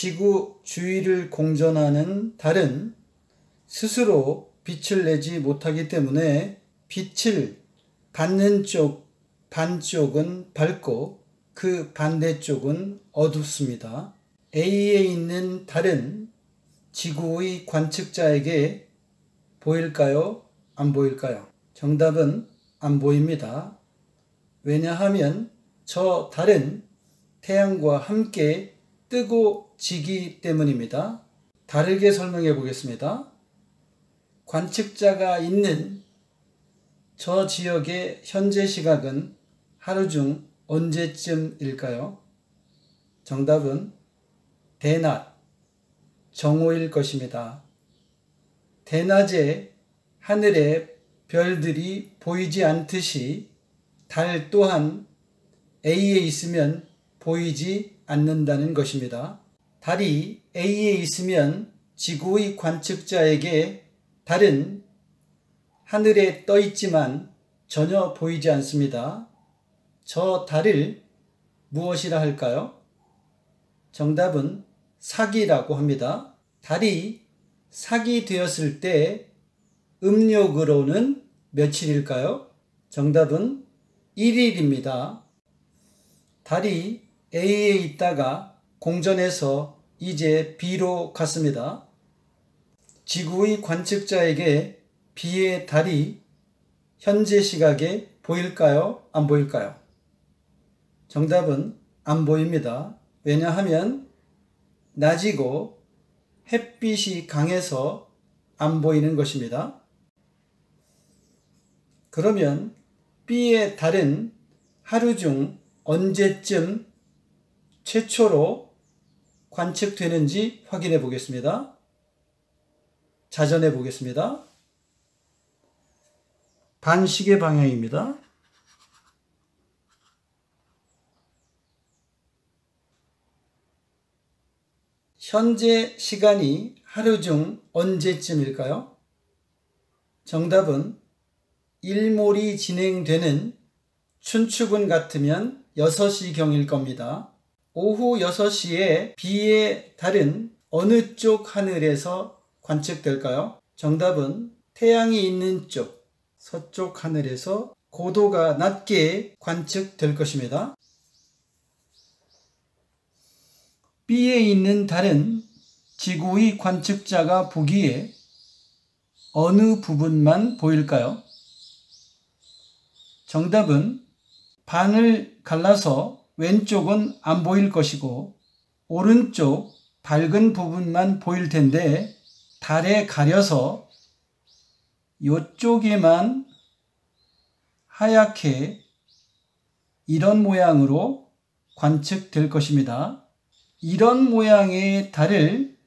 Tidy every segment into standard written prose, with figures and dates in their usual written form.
지구 주위를 공전하는 달은 스스로 빛을 내지 못하기 때문에 빛을 받는 쪽 반쪽은 밝고 그 반대쪽은 어둡습니다. A에 있는 달은 지구의 관측자에게 보일까요? 안 보일까요? 정답은 안 보입니다. 왜냐하면 저 달은 태양과 함께 뜨고 지기 때문입니다. 다르게 설명해 보겠습니다. 관측자가 있는 저 지역의 현재 시각은 하루 중 언제쯤일까요? 정답은 대낮, 정오일 것입니다. 대낮에 하늘에 별들이 보이지 않듯이 달 또한 A에 있으면 보이지 않는다는 것입니다. 달이 A에 있으면 지구의 관측자에게 달은 하늘에 떠 있지만 전혀 보이지 않습니다. 저 달을 무엇이라 할까요? 정답은 사기라고 합니다. 달이 사기 되었을 때 음력으로는 며칠일까요? 정답은 1일입니다. 달이 A에 있다가 공전해서 이제 B로 갔습니다. 지구의 관측자에게 B의 달이 현재 시각에 보일까요? 안 보일까요? 정답은 안 보입니다. 왜냐하면 낮이고 햇빛이 강해서 안 보이는 것입니다. 그러면 B의 달은 하루 중 언제쯤 최초로 관측되는지 확인해 보겠습니다. 자전해 보겠습니다. 반시계 방향입니다. 현재 시간이 하루 중 언제쯤일까요? 정답은 일몰이 진행되는 춘추군 같으면 6시경일 겁니다. 오후 6시에 B의 달은 어느 쪽 하늘에서 관측될까요? 정답은 태양이 있는 쪽 서쪽 하늘에서 고도가 낮게 관측될 것입니다. B에 있는 달은 지구의 관측자가 보기에 어느 부분만 보일까요? 정답은 반을 갈라서 왼쪽은 안 보일 것이고 오른쪽 밝은 부분만 보일 텐데 달에 가려서 이쪽에만 하얗게 이런 모양으로 관측될 것입니다. 이런 모양의 달을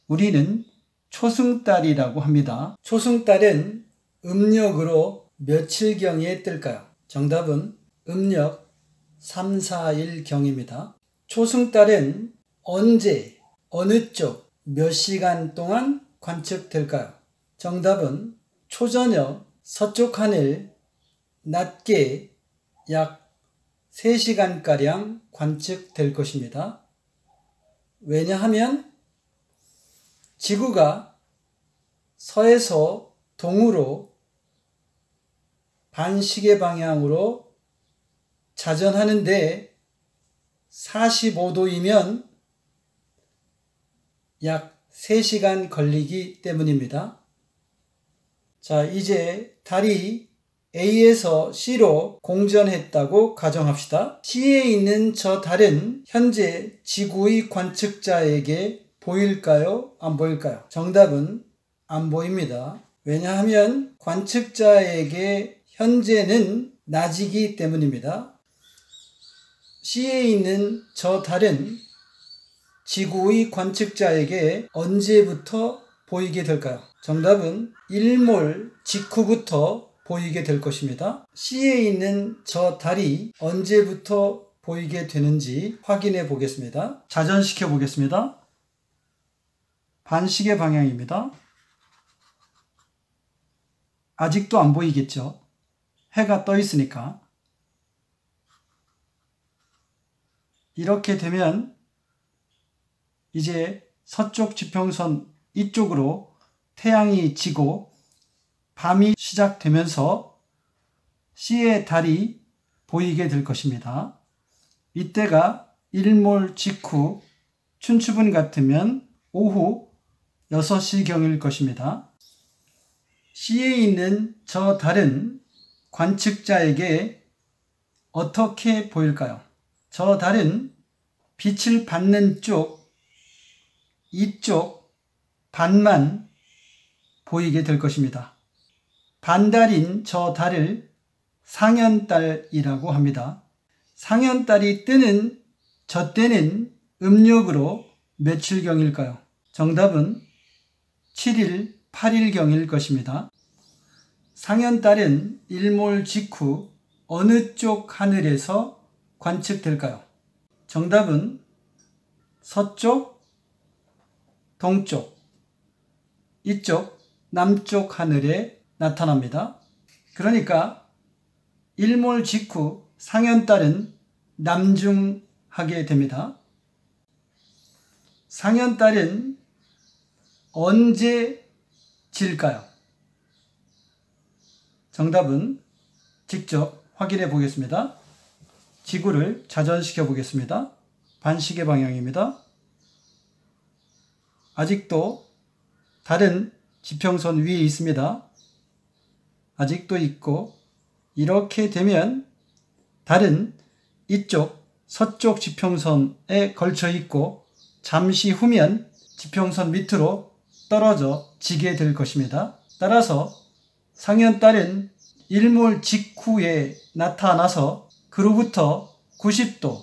우리는 초승달이라고 합니다. 초승달은 음력으로 며칠경에 뜰까요? 정답은 음력 3, 4일경입니다. 초승달은 언제, 어느 쪽, 몇 시간 동안 관측될까요? 정답은 초저녁 서쪽 하늘 낮게 약 3시간가량 관측될 것입니다. 왜냐하면 지구가 서에서 동으로 반시계 방향으로 자전하는데 45도이면 약 3시간 걸리기 때문입니다. 자, 이제 달이 A에서 C로 공전했다고 가정합시다. C에 있는 저 달은 현재 지구의 관측자에게 보일까요? 안 보일까요? 정답은 안 보입니다. 왜냐하면 관측자에게 현재는 낮이기 때문입니다. C에 있는 저 달은 지구의 관측자에게 언제부터 보이게 될까요? 정답은 일몰 직후부터 보이게 될 것입니다. C에 있는 저 달이 언제부터 보이게 되는지 확인해 보겠습니다. 자전시켜 보겠습니다. 반시계 방향입니다. 아직도 안 보이겠죠? 해가 떠 있으니까. 이렇게 되면 이제 서쪽 지평선 이쪽으로 태양이 지고 밤이 시작되면서 C의 달이 보이게 될 것입니다. 이때가 일몰 직후 춘추분 같으면 오후 6시경일 것입니다. C에 있는 저 달은 관측자에게 어떻게 보일까요? 저 달은 빛을 받는 쪽, 이쪽 반만 보이게 될 것입니다. 반달인 저 달을 상현달이라고 합니다. 상현달이 뜨는 저 때는 음력으로 며칠경일까요? 정답은 7일, 8일경일 것입니다. 상현달은 일몰 직후 어느 쪽 하늘에서 관측될까요? 정답은 서쪽, 동쪽, 이쪽 남쪽 하늘에 나타납니다. 그러니까 일몰 직후 상현달은 남중하게 됩니다. 상현달은 언제 질까요? 정답은 직접 확인해 보겠습니다. 지구를 자전시켜 보겠습니다. 반시계 방향입니다. 아직도 달은 지평선 위에 있습니다. 아직도 있고, 이렇게 되면 달은 이쪽 서쪽 지평선에 걸쳐 있고 잠시 후면 지평선 밑으로 떨어져 지게 될 것입니다. 따라서 상현달은 일몰 직후에 나타나서 그로부터 90도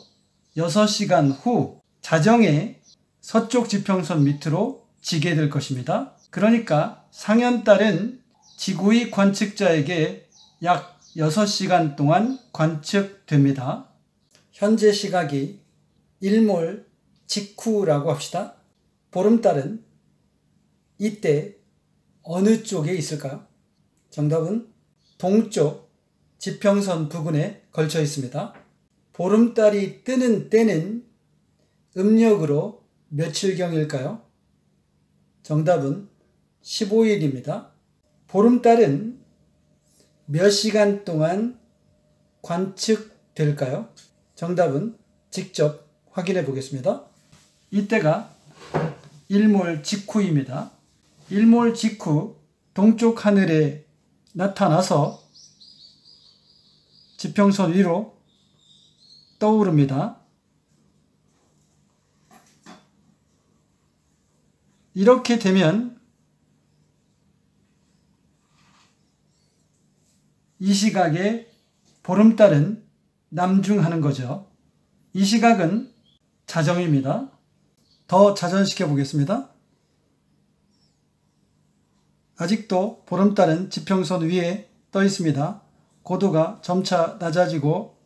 6시간 후 자정에 서쪽 지평선 밑으로 지게 될 것입니다. 그러니까 상현달은 지구의 관측자에게 약 6시간 동안 관측됩니다. 현재 시각이 일몰 직후라고 합시다. 보름달은 이때 어느 쪽에 있을까요? 정답은 동쪽 지평선 부근에 걸쳐 있습니다. 보름달이 뜨는 때는 음력으로 며칠경일까요? 정답은 15일입니다. 보름달은 몇 시간 동안 관측될까요? 정답은 직접 확인해 보겠습니다. 이때가 일몰 직후입니다. 일몰 직후 동쪽 하늘에 나타나서 지평선 위로 떠오릅니다. 이렇게 되면 이 시각에 보름달은 남중하는 거죠. 이 시각은 자정입니다. 더 자전시켜 보겠습니다. 아직도 보름달은 지평선 위에 떠 있습니다. 고도가 점차 낮아지고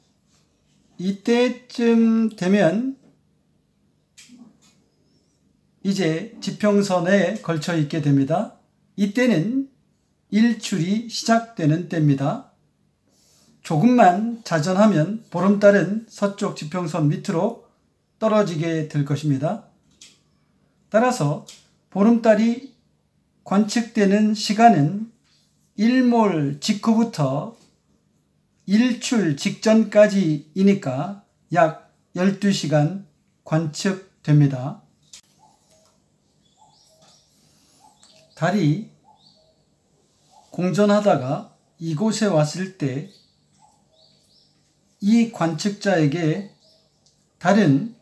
이때쯤 되면 이제 지평선에 걸쳐 있게 됩니다. 이때는 일출이 시작되는 때입니다. 조금만 자전하면 보름달은 서쪽 지평선 밑으로 떨어지게 될 것입니다. 따라서 보름달이 관측되는 시간은 일몰 직후부터 일출 직전까지이니까 약 12시간 관측됩니다. 달이 공전하다가 이곳에 왔을 때 이 관측자에게 달은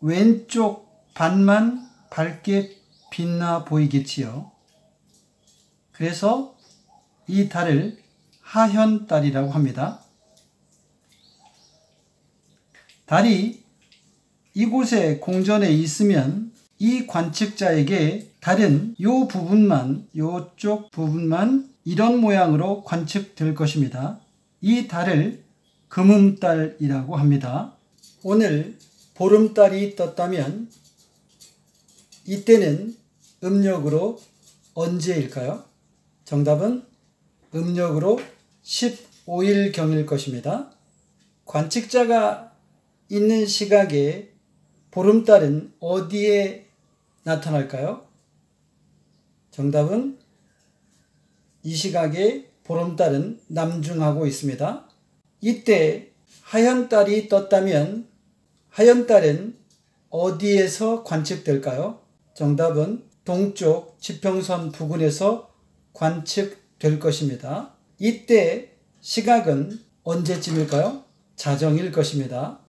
왼쪽 반만 밝게 빛나 보이겠지요. 그래서 이 달을 하현달이라고 합니다. 달이 이곳에 공전해 있으면 이 관측자에게 달은 요쪽 부분만 이런 모양으로 관측될 것입니다. 이 달을 금음달이라고 합니다. 오늘 보름달이 떴다면 이때는 음력으로 언제일까요? 정답은 음력으로 15일경일 것입니다. 관측자가 있는 시각에 보름달은 어디에 나타날까요? 정답은 이 시각에 보름달은 남중하고 있습니다. 이때 하얀 달이 떴다면 하얀 달은 어디에서 관측될까요? 정답은 동쪽 지평선 부근에서 관측될 것입니다. 이때 시각은 언제쯤일까요? 자정일 것입니다.